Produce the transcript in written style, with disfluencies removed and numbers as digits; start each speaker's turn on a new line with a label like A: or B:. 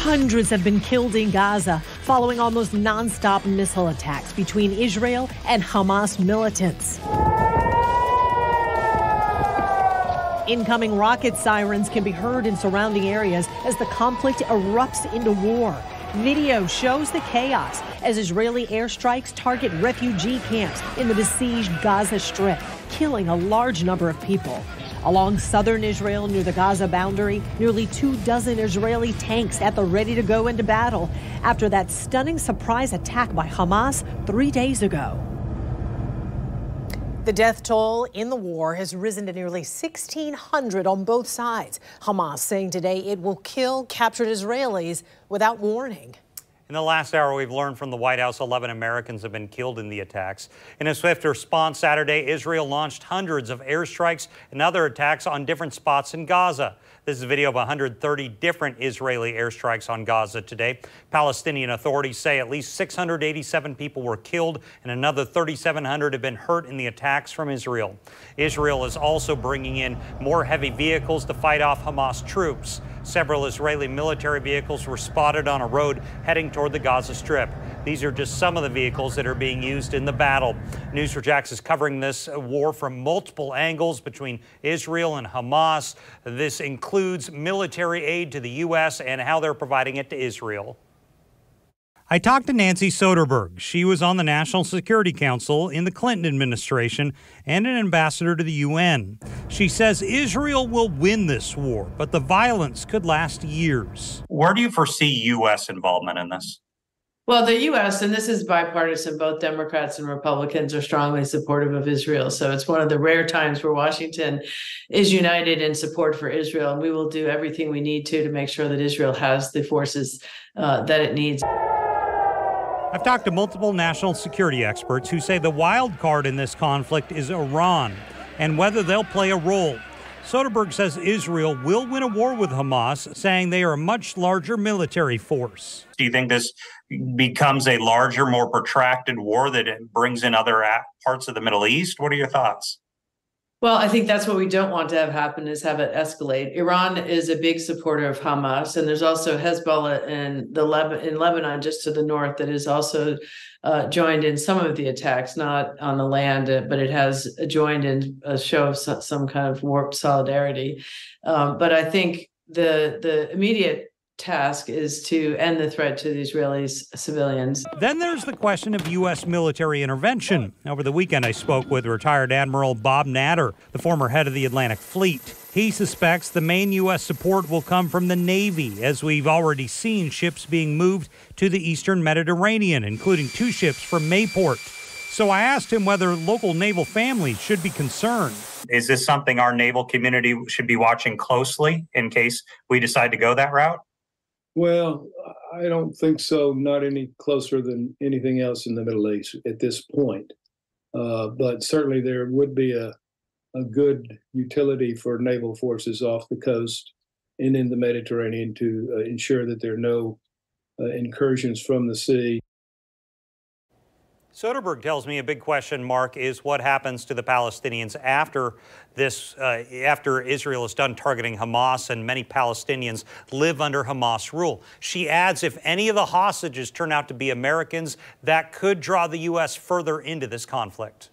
A: Hundreds have been killed in Gaza following almost nonstop missile attacks between Israel and Hamas militants. Incoming rocket sirens can be heard in surrounding areas as the conflict erupts into war. Video shows the chaos as Israeli airstrikes target refugee camps in the besieged Gaza Strip, killing a large number of people. Along southern Israel near the Gaza boundary, nearly 24 Israeli tanks at the ready to go into battle after that stunning surprise attack by Hamas 3 days ago. The death toll in the war has risen to nearly 1,600 on both sides. Hamas saying today it will kill captured Israelis without warning.
B: In the last hour, we've learned from the White House 11 Americans have been killed in the attacks. In a swift response Saturday, Israel launched hundreds of airstrikes and other attacks on different spots in Gaza. This is a video of 130 different Israeli airstrikes on Gaza today. Palestinian authorities say at least 687 people were killed and another 3,700 have been hurt in the attacks from Israel. Israel is also bringing in more heavy vehicles to fight off Hamas troops. Several Israeli military vehicles were spotted on a road heading toward the Gaza Strip. These are just some of the vehicles that are being used in the battle. News4Jax is covering this war from multiple angles between Israel and Hamas. This includes military aid to the U.S. and how they're providing it to Israel. I talked to Nancy Soderberg. She was on the National Security Council in the Clinton administration and an ambassador to the UN. She says Israel will win this war, but the violence could last years.
C: Where do you foresee U.S. involvement in this?
D: Well, the U.S., and this is bipartisan, both Democrats and Republicans are strongly supportive of Israel. So it's one of the rare times where Washington is united in support for Israel. And we will do everything we need to make sure that Israel has the forces that it needs.
B: I've talked to multiple national security experts who say the wild card in this conflict is Iran and whether they'll play a role. Soderberg says Israel will win a war with Hamas, saying they are a much larger military force.
C: Do you think this becomes a larger, more protracted war that it brings in other parts of the Middle East? What are your thoughts?
D: Well, I think that's what we don't want to have happen, is have it escalate. Iran is a big supporter of Hamas, and there's also Hezbollah in Lebanon, just to the north, that is also joined in some of the attacks, not on the land, but it has joined in a show of some kind of warped solidarity. But I think the immediate task is to end the threat to the Israeli civilians.
B: Then there's the question of U.S. military intervention. Over the weekend, I spoke with retired Admiral Bob Natter, the former head of the Atlantic Fleet. He suspects the main U.S. support will come from the Navy, as we've already seen ships being moved to the eastern Mediterranean, including 2 ships from Mayport. So I asked him whether local naval families should be concerned.
C: Is this something our naval community should be watching closely in case we decide to go that route?
E: Well, I don't think so, not any closer than anything else in the Middle East at this point. But certainly there would be a good utility for naval forces off the coast and in the Mediterranean to ensure that there are no incursions from the sea.
B: Soderberg tells me a big question mark is what happens to the Palestinians after this, after Israel is done targeting Hamas and many Palestinians live under Hamas rule. She adds if any of the hostages turn out to be Americans, that could draw the U.S. further into this conflict.